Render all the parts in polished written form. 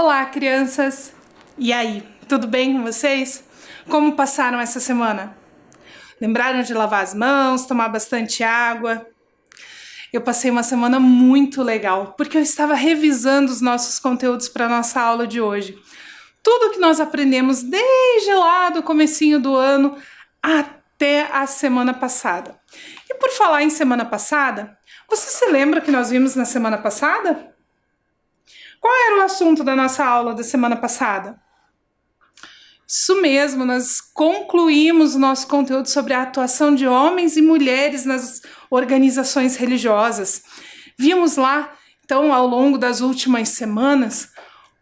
Olá, crianças! E aí, tudo bem com vocês? Como passaram essa semana? Lembraram de lavar as mãos, tomar bastante água? Eu passei uma semana muito legal, porque eu estava revisando os nossos conteúdos para a nossa aula de hoje. Tudo que nós aprendemos desde lá do comecinho do ano até a semana passada. E por falar em semana passada, você se lembra que nós vimos na semana passada? Qual era o assunto da nossa aula da semana passada? Isso mesmo, nós concluímos o nosso conteúdo sobre a atuação de homens e mulheres nas organizações religiosas. Vimos lá, então, ao longo das últimas semanas,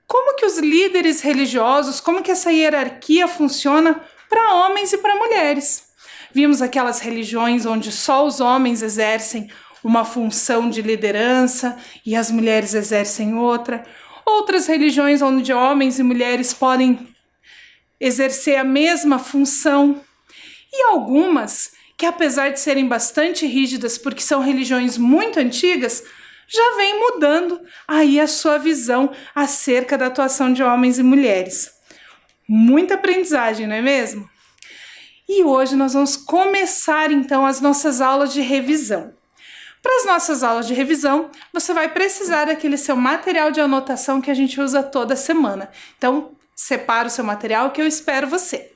como que os líderes religiosos, como que essa hierarquia funciona para homens e para mulheres. Vimos aquelas religiões onde só os homens exercem uma função de liderança e as mulheres exercem outra. Outras religiões onde homens e mulheres podem exercer a mesma função. E algumas que, apesar de serem bastante rígidas, porque são religiões muito antigas, já vem mudando aí a sua visão acerca da atuação de homens e mulheres. Muita aprendizagem, não é mesmo? E hoje nós vamos começar então as nossas aulas de revisão. Para as nossas aulas de revisão, você vai precisar daquele seu material de anotação que a gente usa toda semana. Então, separa o seu material que eu espero você.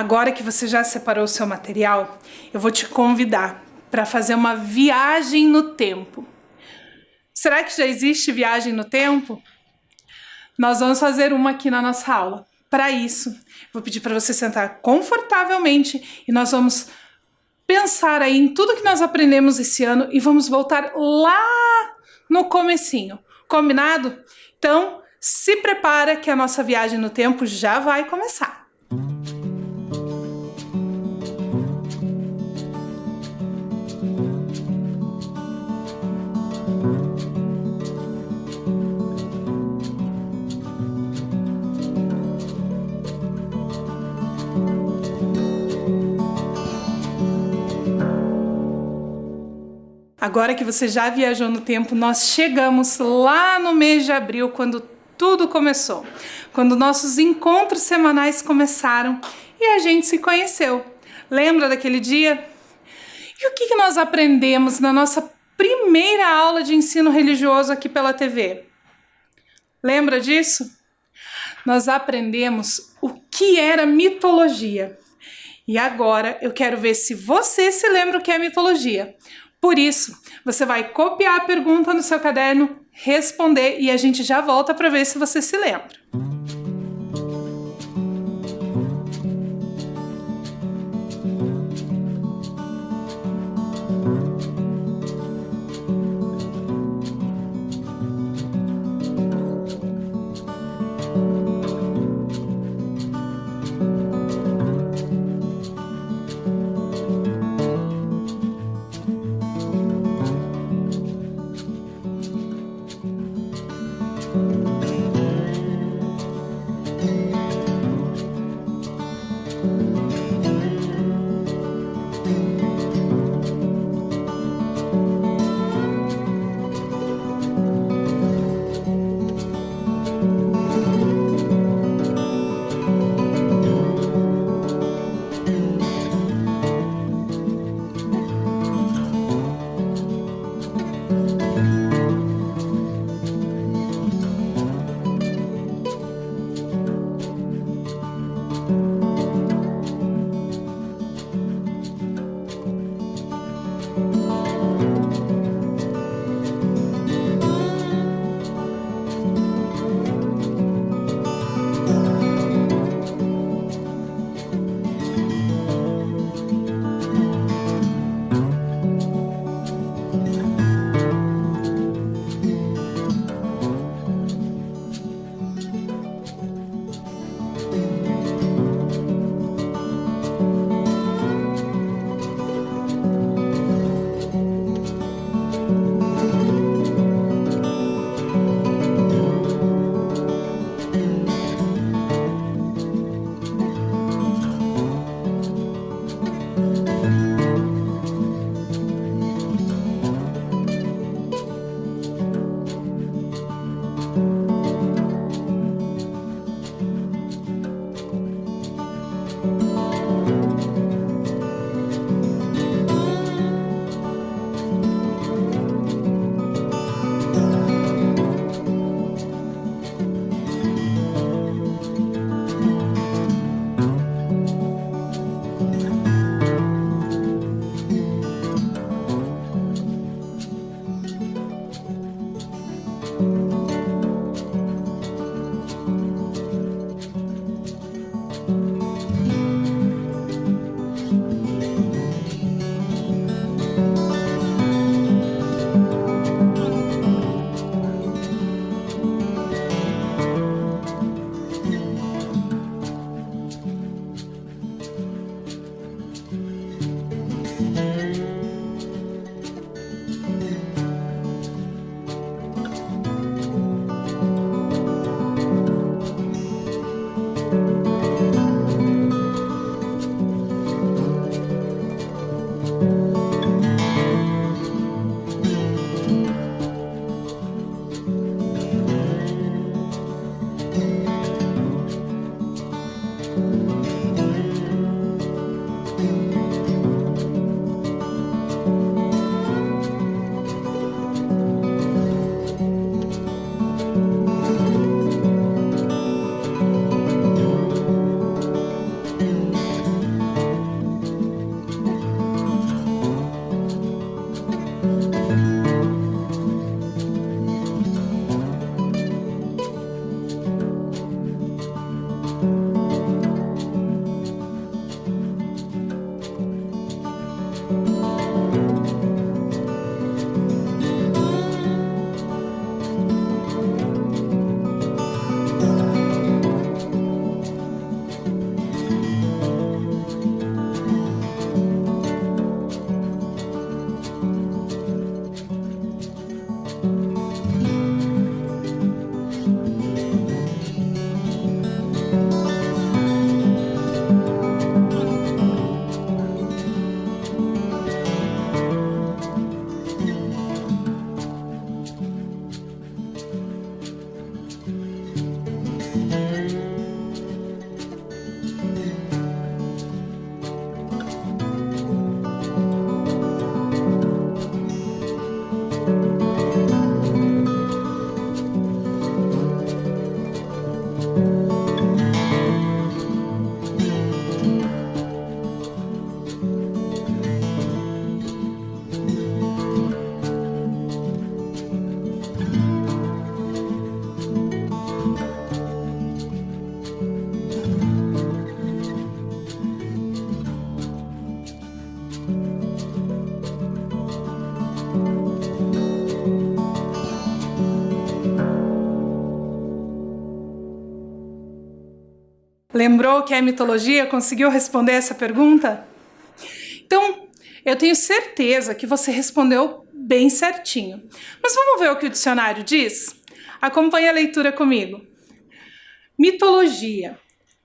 Agora que você já separou o seu material, eu vou te convidar para fazer uma viagem no tempo. Será que já existe viagem no tempo? Nós vamos fazer uma aqui na nossa aula. Para isso, vou pedir para você sentar confortavelmente e nós vamos pensar aí em tudo que nós aprendemos esse ano e vamos voltar lá no comecinho. Combinado? Então, se prepara que a nossa viagem no tempo já vai começar. Agora que você já viajou no tempo, nós chegamos lá no mês de abril, quando tudo começou. Quando nossos encontros semanais começaram e a gente se conheceu. Lembra daquele dia? E o que nós aprendemos na nossa primeira aula de ensino religioso aqui pela TV? Lembra disso? Nós aprendemos o que era mitologia. E agora eu quero ver se você se lembra o que é mitologia. Por isso, você vai copiar a pergunta no seu caderno, responder e a gente já volta para ver se você se lembra. Lembrou que a mitologia conseguiu responder essa pergunta? Então, eu tenho certeza que você respondeu bem certinho. Mas vamos ver o que o dicionário diz? Acompanhe a leitura comigo. Mitologia: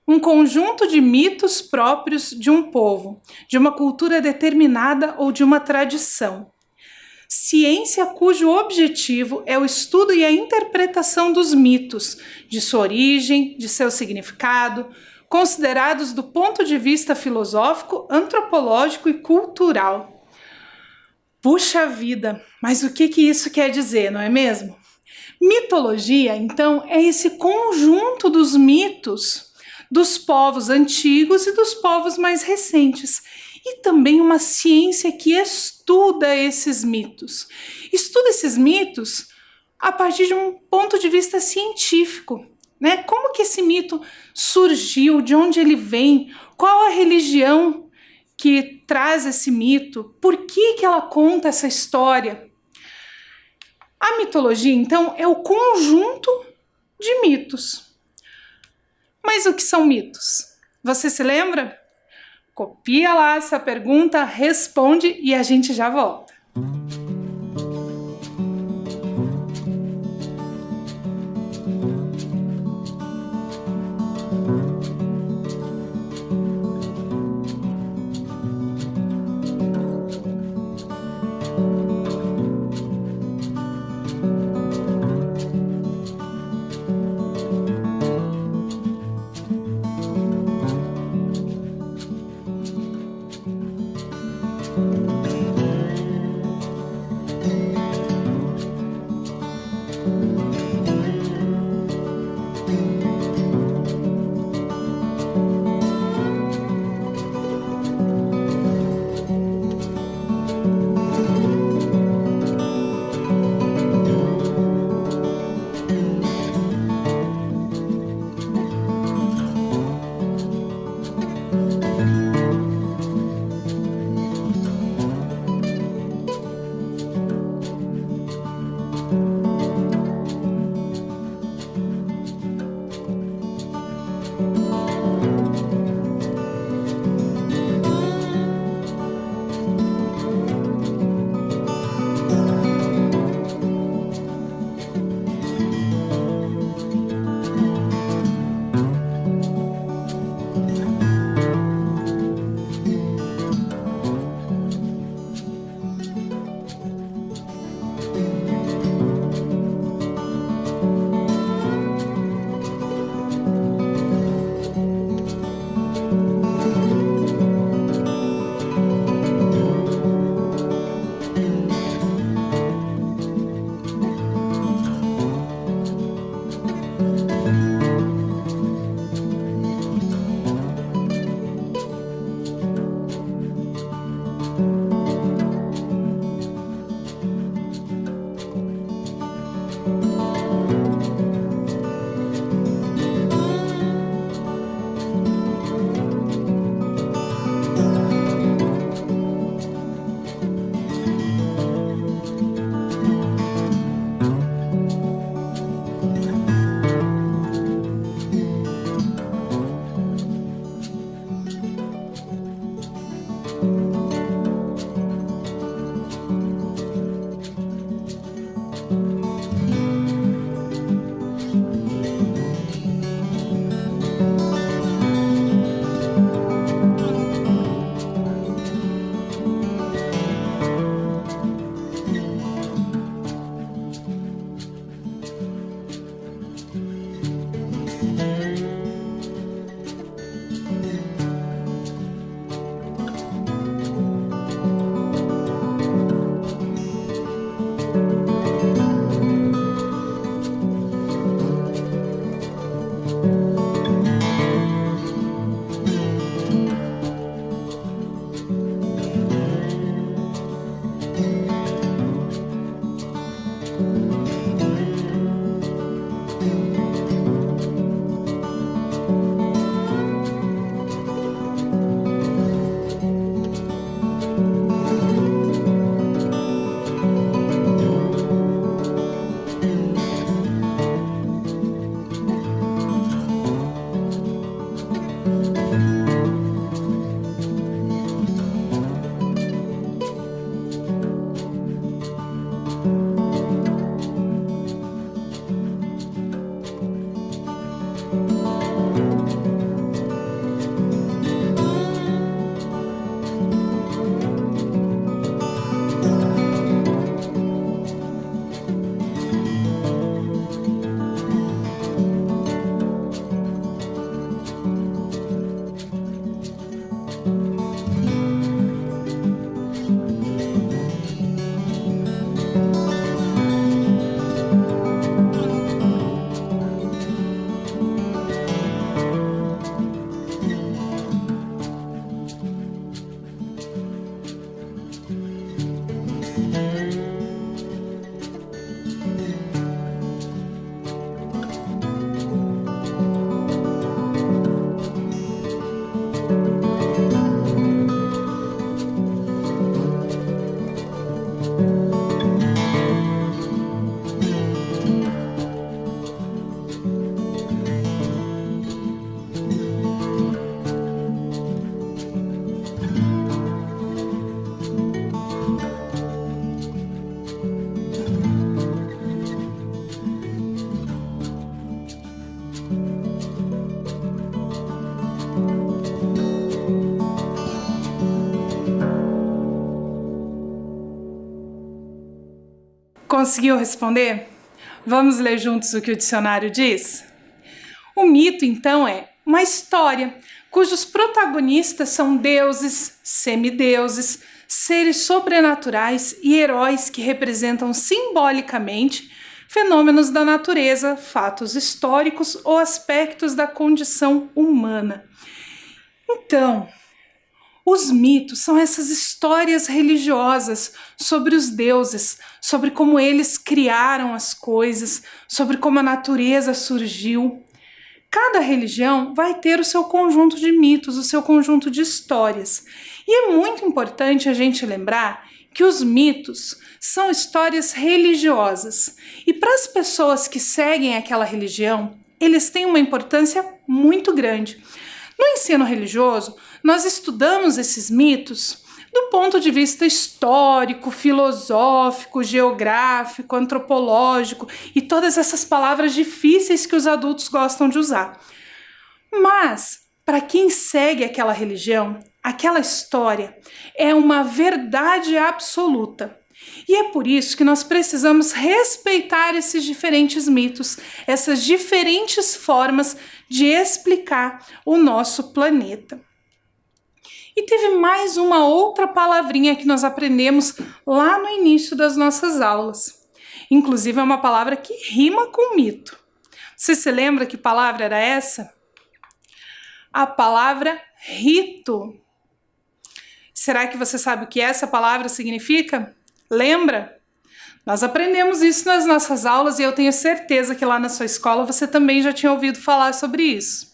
um conjunto de mitos próprios de um povo, de uma cultura determinada ou de uma tradição. Ciência cujo objetivo é o estudo e a interpretação dos mitos, de sua origem, de seu significado, considerados do ponto de vista filosófico, antropológico e cultural. Puxa vida, mas o que isso quer dizer, não é mesmo? Mitologia, então, é esse conjunto dos mitos dos povos antigos e dos povos mais recentes. E também uma ciência que estuda esses mitos. Estuda esses mitos a partir de um ponto de vista científico, né? Como que esse mito surgiu, de onde ele vem, qual a religião que traz esse mito, por que ela conta essa história. A mitologia, então, é o conjunto de mitos. Mas o que são mitos? Você se lembra? Copia lá essa pergunta, responde e a gente já volta. Conseguiu responder? Vamos ler juntos o que o dicionário diz? O mito, então, é uma história cujos protagonistas são deuses, semideuses, seres sobrenaturais e heróis que representam simbolicamente fenômenos da natureza, fatos históricos ou aspectos da condição humana. Então, os mitos são essas histórias religiosas sobre os deuses, sobre como eles criaram as coisas, sobre como a natureza surgiu. Cada religião vai ter o seu conjunto de mitos, o seu conjunto de histórias. E é muito importante a gente lembrar que os mitos são histórias religiosas. E para as pessoas que seguem aquela religião, eles têm uma importância muito grande. No ensino religioso, nós estudamos esses mitos do ponto de vista histórico, filosófico, geográfico, antropológico e todas essas palavras difíceis que os adultos gostam de usar. Mas, para quem segue aquela religião, aquela história é uma verdade absoluta. E é por isso que nós precisamos respeitar esses diferentes mitos, essas diferentes formas de explicar o nosso planeta. E teve mais uma outra palavrinha que nós aprendemos lá no início das nossas aulas. Inclusive é uma palavra que rima com mito. Você se lembra que palavra era essa? A palavra rito. Será que você sabe o que essa palavra significa? Lembra? Nós aprendemos isso nas nossas aulas e eu tenho certeza que lá na sua escola você também já tinha ouvido falar sobre isso.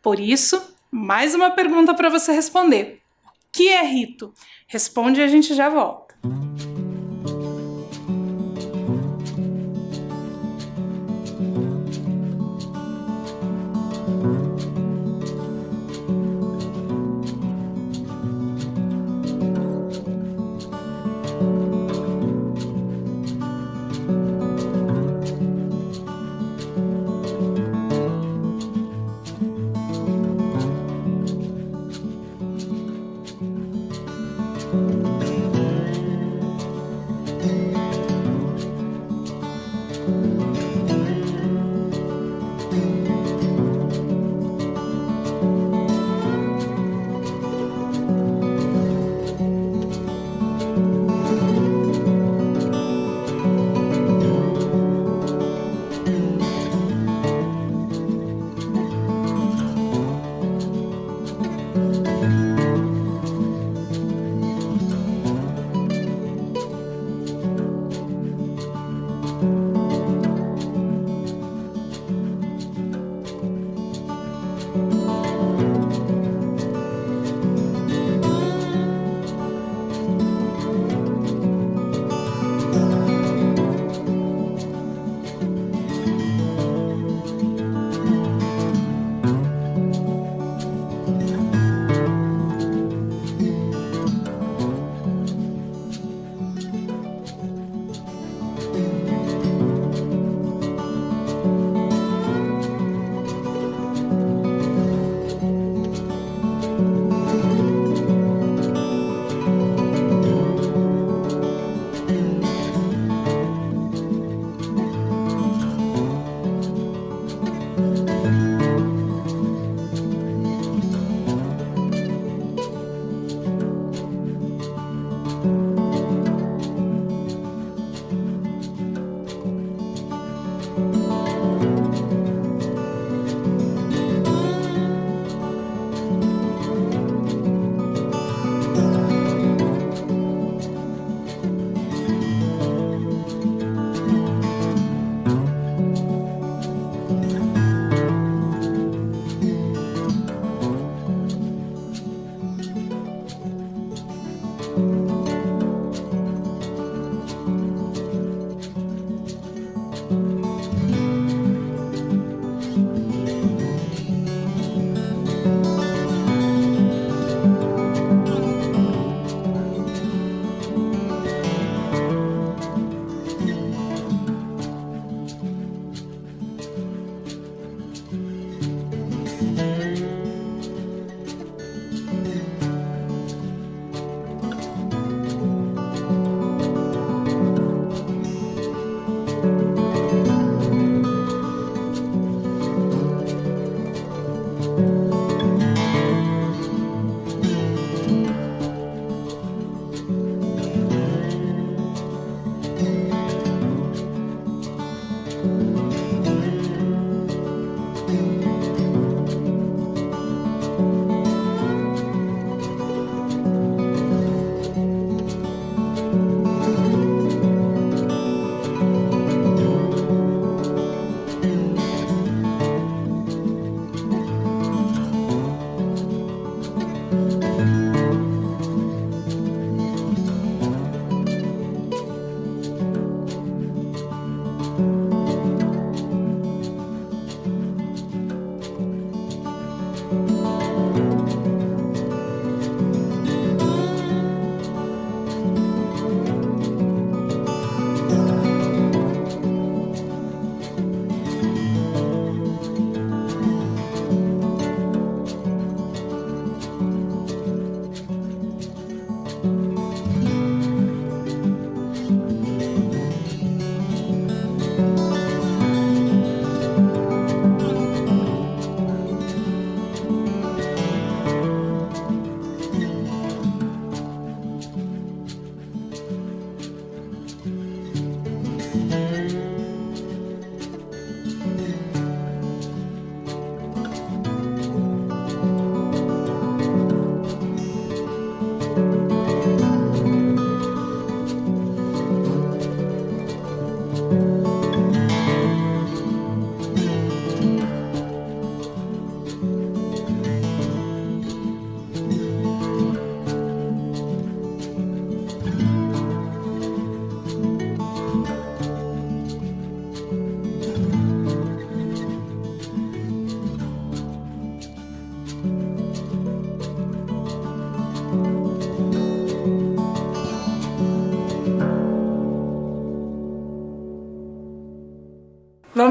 Por isso, mais uma pergunta para você responder. O que é rito? Responde e a gente já volta.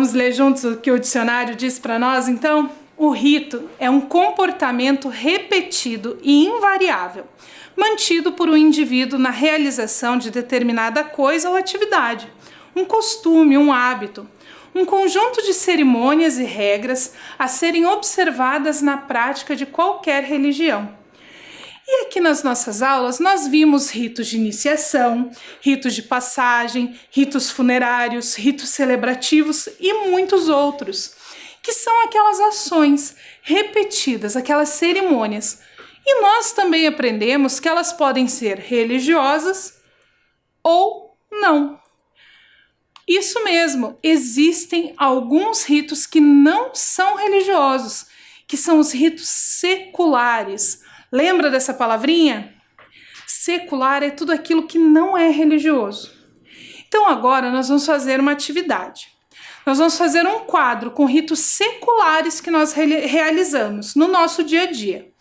Vamos ler juntos o que o dicionário diz para nós, então? O rito é um comportamento repetido e invariável, mantido por um indivíduo na realização de determinada coisa ou atividade, um costume, um hábito, um conjunto de cerimônias e regras a serem observadas na prática de qualquer religião. E aqui nas nossas aulas nós vimos ritos de iniciação, ritos de passagem, ritos funerários, ritos celebrativos e muitos outros, que são aquelas ações repetidas, aquelas cerimônias. E nós também aprendemos que elas podem ser religiosas ou não. Isso mesmo, existem alguns ritos que não são religiosos, que são os ritos seculares. Lembra dessa palavrinha? Secular é tudo aquilo que não é religioso. Então agora nós vamos fazer uma atividade. Nós vamos fazer um quadro com ritos seculares que nós realizamos no nosso dia a dia.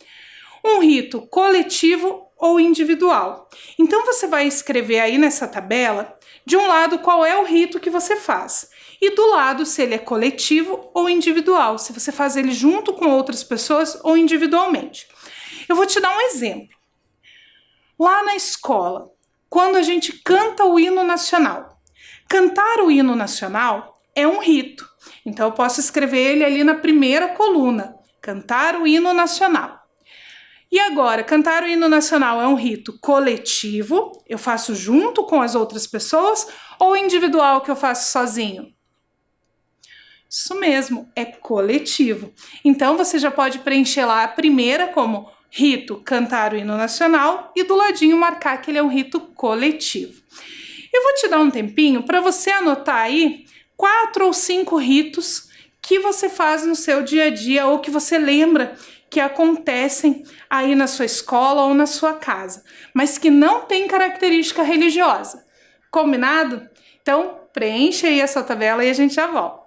Um rito coletivo ou individual. Então você vai escrever aí nessa tabela, de um lado qual é o rito que você faz, e do lado se ele é coletivo ou individual, se você faz ele junto com outras pessoas ou individualmente. Eu vou te dar um exemplo. Lá na escola, quando a gente canta o hino nacional. Cantar o hino nacional é um rito. Então eu posso escrever ele ali na primeira coluna. Cantar o hino nacional. E agora, cantar o hino nacional é um rito coletivo, eu faço junto com as outras pessoas, ou individual que eu faço sozinho? Isso mesmo, é coletivo. Então você já pode preencher lá a primeira como rito, cantar o hino nacional, e do ladinho marcar que ele é um rito coletivo. Eu vou te dar um tempinho para você anotar aí 4 ou 5 ritos que você faz no seu dia a dia ou que você lembra que acontecem aí na sua escola ou na sua casa, mas que não tem característica religiosa. Combinado? Então, preencha aí essa tabela e a gente já volta.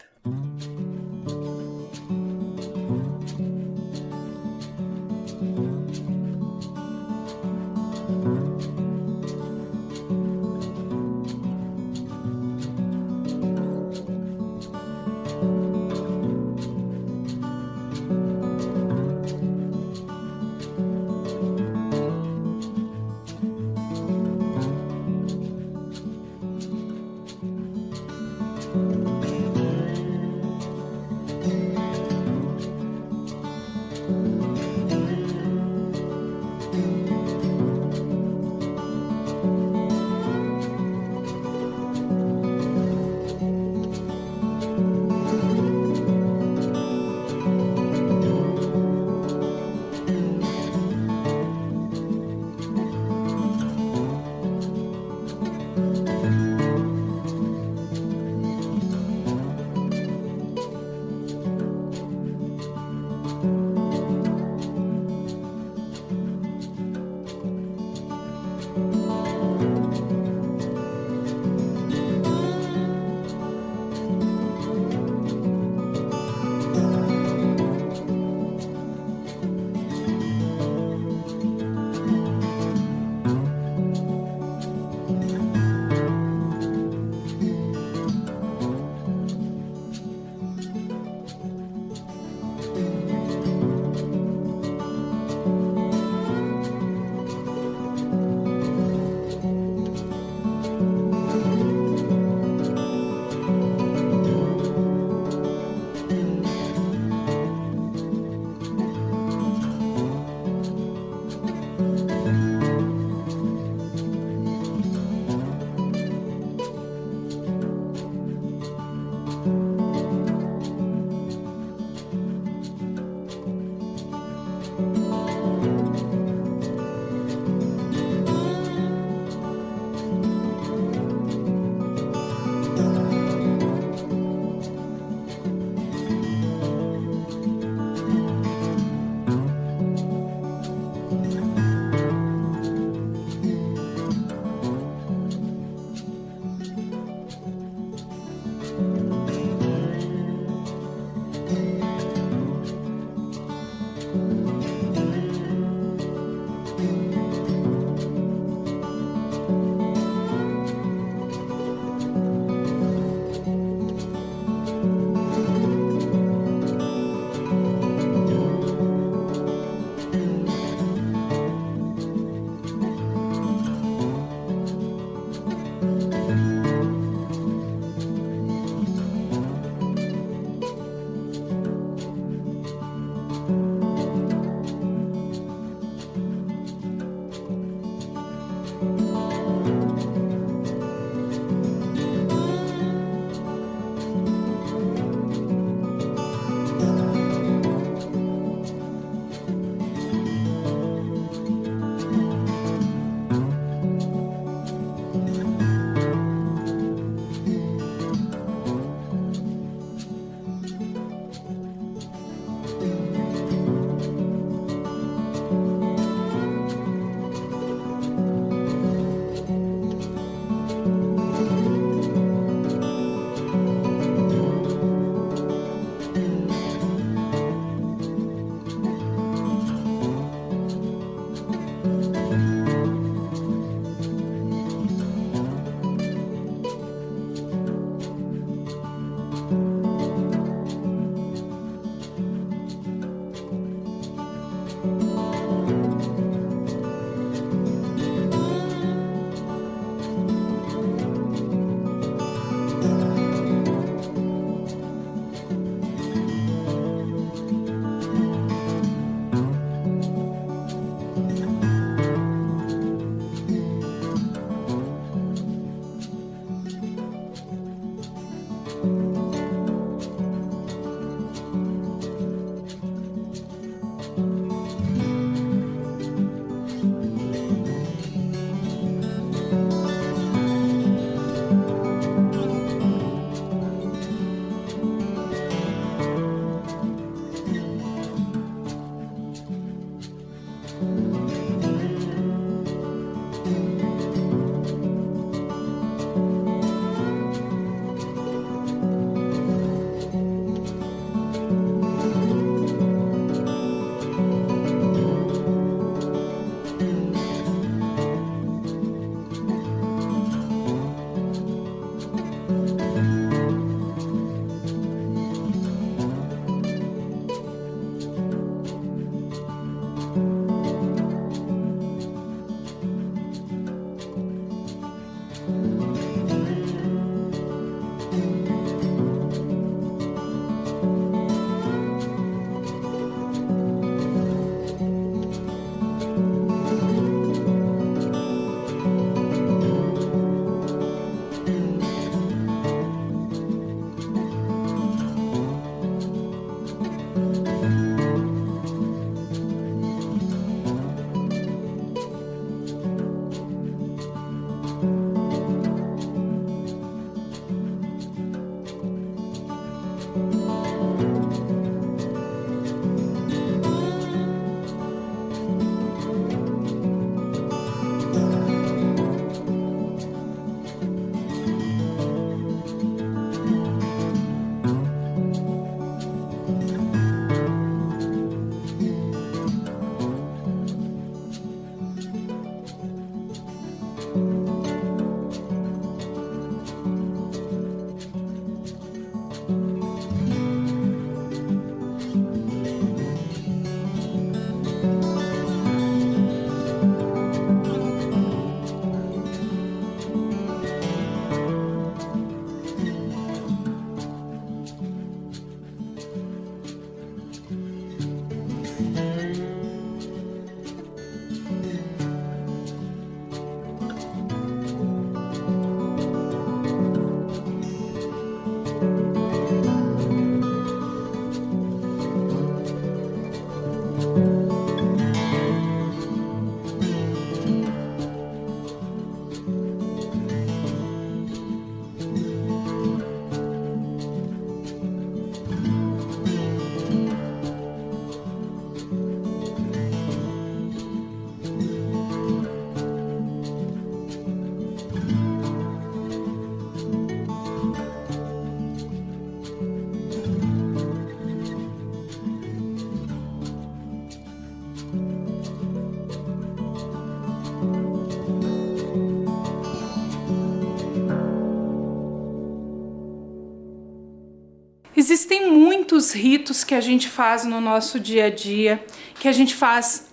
existem muitos ritos que a gente faz no nosso dia a dia, que a gente faz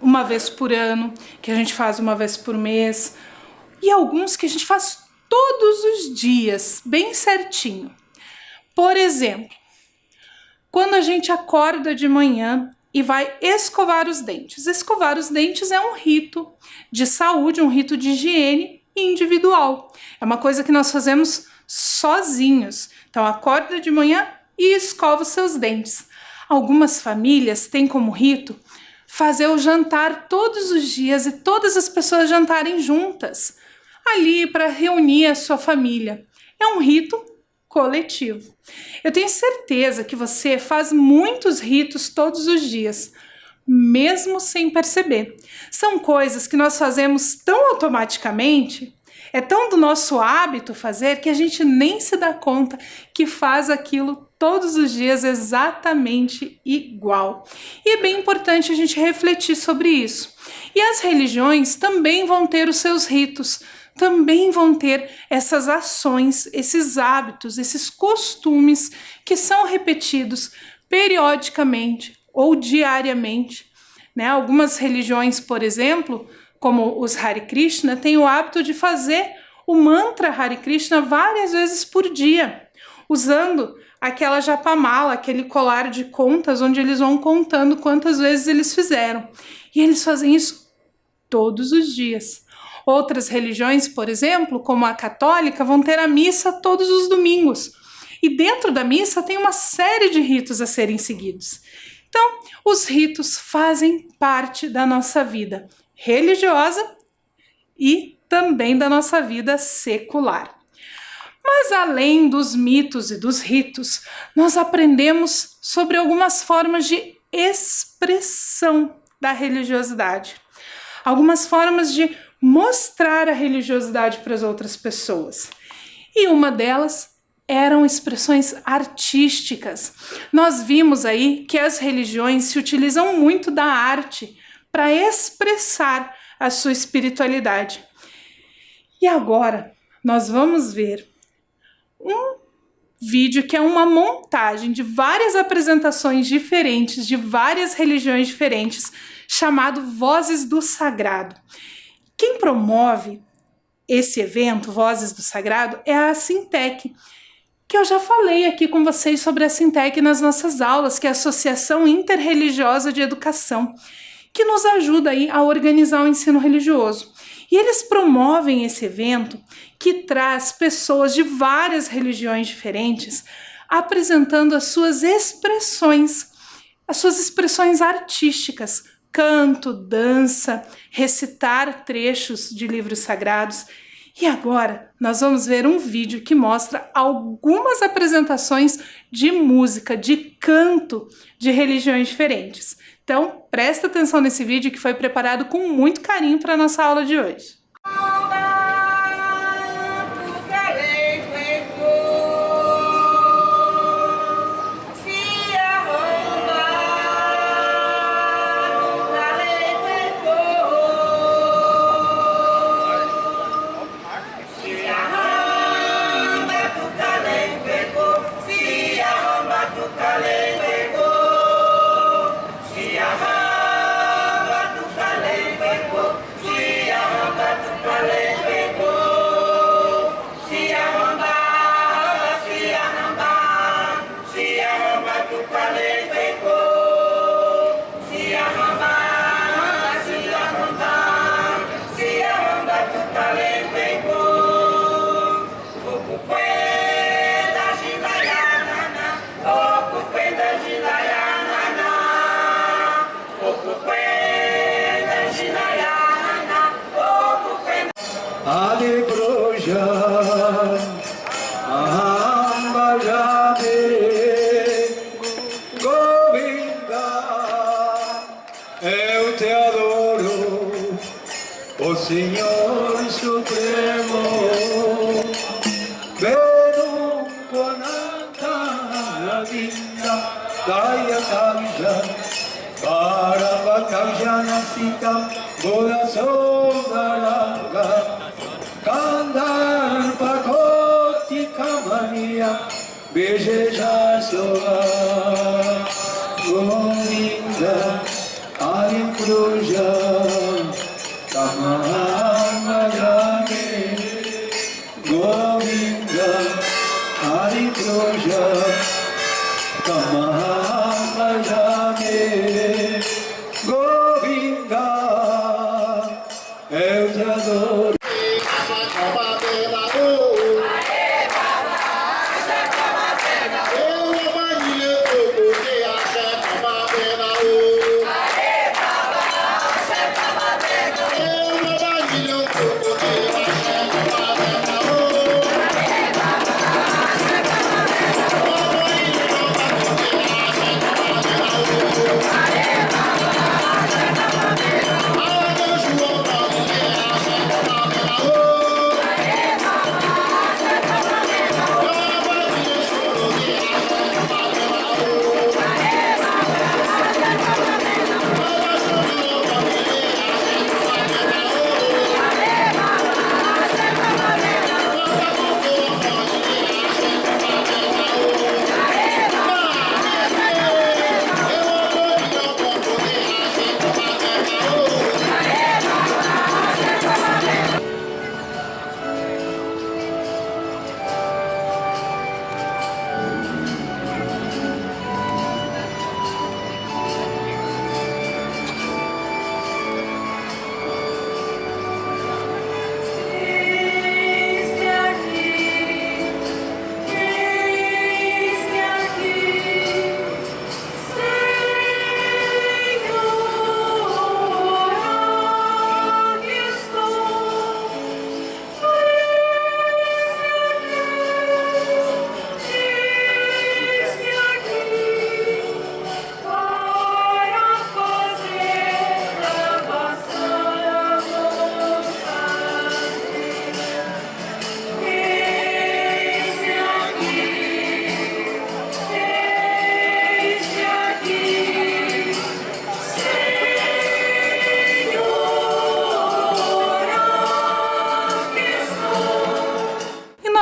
uma vez por ano, que a gente faz uma vez por mês, e alguns que a gente faz todos os dias, bem certinho. Por exemplo, quando a gente acorda de manhã e vai escovar os dentes. Escovar os dentes é um rito de saúde, um rito de higiene individual. É uma coisa que nós fazemos sozinhos. Então, acorda de manhã e escova os seus dentes. Algumas famílias têm como rito fazer o jantar todos os dias e todas as pessoas jantarem juntas, ali para reunir a sua família. É um rito coletivo. Eu tenho certeza que você faz muitos ritos todos os dias, mesmo sem perceber. São coisas que nós fazemos tão automaticamente, é tão do nosso hábito fazer, que a gente nem se dá conta que faz aquilo todos os dias exatamente igual. E é bem importante a gente refletir sobre isso. E as religiões também vão ter os seus ritos, também vão ter essas ações, esses hábitos, esses costumes que são repetidos periodicamente ou diariamente, né? Algumas religiões, por exemplo, como os Hare Krishna, têm o hábito de fazer o mantra Hare Krishna várias vezes por dia, usando aquela japamala, aquele colar de contas, onde eles vão contando quantas vezes eles fizeram. E eles fazem isso todos os dias. Outras religiões, por exemplo, como a católica, vão ter a missa todos os domingos. E dentro da missa tem uma série de ritos a serem seguidos. Então, os ritos fazem parte da nossa vida religiosa e também da nossa vida secular. Mas além dos mitos e dos ritos, nós aprendemos sobre algumas formas de expressão da religiosidade. Algumas formas de mostrar a religiosidade para as outras pessoas. E uma delas eram expressões artísticas. Nós vimos aí que as religiões se utilizam muito da arte para expressar a sua espiritualidade. E agora nós vamos ver um vídeo que é uma montagem de várias apresentações diferentes, de várias religiões diferentes, chamado Vozes do Sagrado. Quem promove esse evento, Vozes do Sagrado, é a Sintec, que eu já falei aqui com vocês sobre a Sintec nas nossas aulas, que é a Associação Interreligiosa de Educação, que nos ajuda aí a organizar o ensino religioso. E eles promovem esse evento que traz pessoas de várias religiões diferentes apresentando as suas expressões artísticas, canto, dança, recitar trechos de livros sagrados. E agora nós vamos ver um vídeo que mostra algumas apresentações de música, de canto de religiões diferentes. Então, presta atenção nesse vídeo que foi preparado com muito carinho para a nossa aula de hoje. Eu te adoro, oh Senhor Supremo. Venu konanta vinda daya kanja para bakanja nasita bola sogaraga kandar pakoti kamania Vijeja Soha Govinda Hari Puruja Kamahamagame Govinda Hari Puruja Kamahamagame Govinda eu te adoro.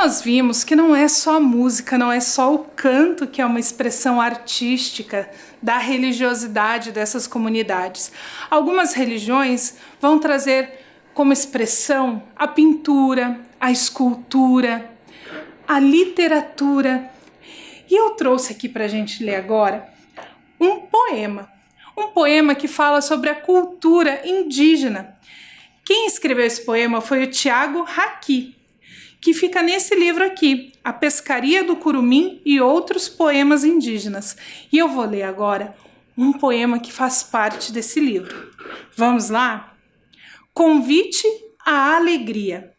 Nós vimos que não é só a música, não é só o canto que é uma expressão artística da religiosidade dessas comunidades. Algumas religiões vão trazer como expressão a pintura, a escultura, a literatura. E eu trouxe aqui para a gente ler agora um poema que fala sobre a cultura indígena. Quem escreveu esse poema foi o Tiago Raqui, que fica nesse livro aqui, A Pescaria do Curumim e Outros Poemas Indígenas. E eu vou ler agora um poema que faz parte desse livro. Vamos lá? Convite à alegria.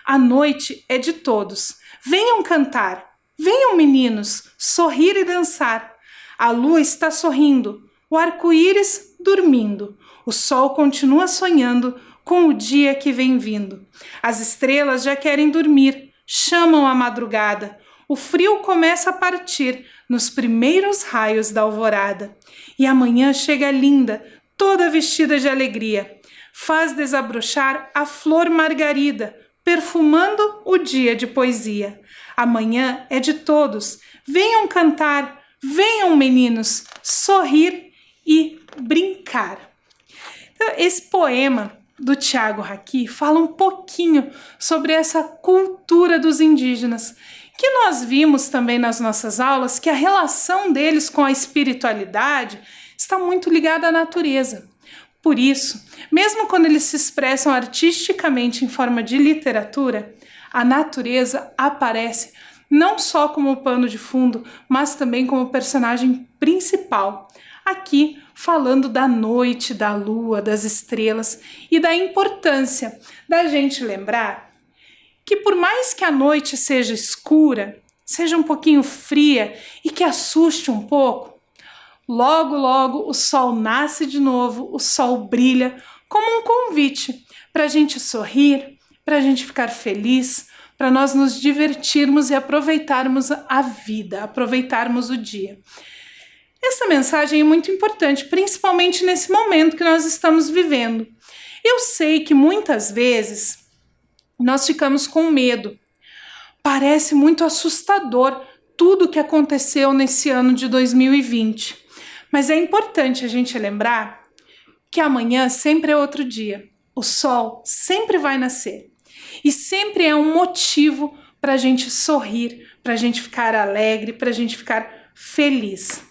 A noite é de todos. Venham cantar, venham meninos, sorrir e dançar. A lua está sorrindo, o arco-íris dormindo. O sol continua sonhando com o dia que vem vindo. As estrelas já querem dormir, chamam a madrugada. O frio começa a partir nos primeiros raios da alvorada. E a manhã chega linda, toda vestida de alegria. Faz desabrochar a flor margarida, perfumando o dia de poesia. Amanhã é de todos. Venham cantar, venham meninos, sorrir e brincar. Então, esse poema do Tiago Raqui fala um pouquinho sobre essa cultura dos indígenas, que nós vimos também nas nossas aulas que a relação deles com a espiritualidade está muito ligada à natureza. Por isso, mesmo quando eles se expressam artisticamente em forma de literatura, a natureza aparece não só como pano de fundo, mas também como personagem principal. Aqui, falando da noite, da lua, das estrelas e da importância da gente lembrar que por mais que a noite seja escura, seja um pouquinho fria e que assuste um pouco, logo, logo o sol nasce de novo, o sol brilha como um convite para a gente sorrir, para a gente ficar feliz, para nós nos divertirmos e aproveitarmos a vida, aproveitarmos o dia. Essa mensagem é muito importante, principalmente nesse momento que nós estamos vivendo. Eu sei que muitas vezes nós ficamos com medo. Parece muito assustador tudo que aconteceu nesse ano de 2020. Mas é importante a gente lembrar que amanhã sempre é outro dia. O sol sempre vai nascer. E sempre é um motivo para a gente sorrir, para a gente ficar alegre, para a gente ficar feliz.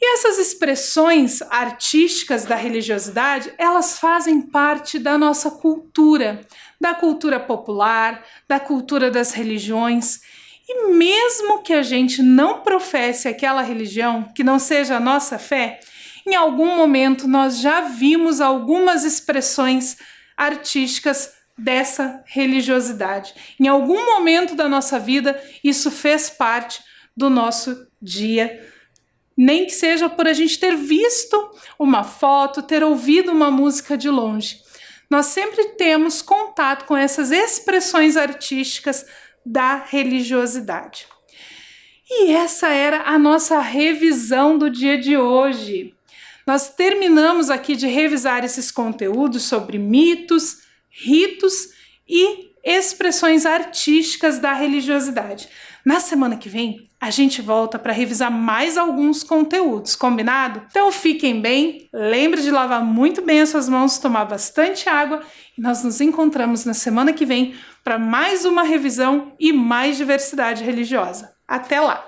E essas expressões artísticas da religiosidade, elas fazem parte da nossa cultura, da cultura popular, da cultura das religiões. E mesmo que a gente não professe aquela religião, que não seja a nossa fé, em algum momento nós já vimos algumas expressões artísticas dessa religiosidade. Em algum momento da nossa vida, isso fez parte do nosso dia, nem que seja por a gente ter visto uma foto, ter ouvido uma música de longe. Nós sempre temos contato com essas expressões artísticas da religiosidade. E essa era a nossa revisão do dia de hoje. Nós terminamos aqui de revisar esses conteúdos sobre mitos, ritos e expressões artísticas da religiosidade. Na semana que vem, a gente volta para revisar mais alguns conteúdos, combinado? Então fiquem bem, lembre de lavar muito bem as suas mãos, tomar bastante água e nós nos encontramos na semana que vem para mais uma revisão e mais diversidade religiosa. Até lá!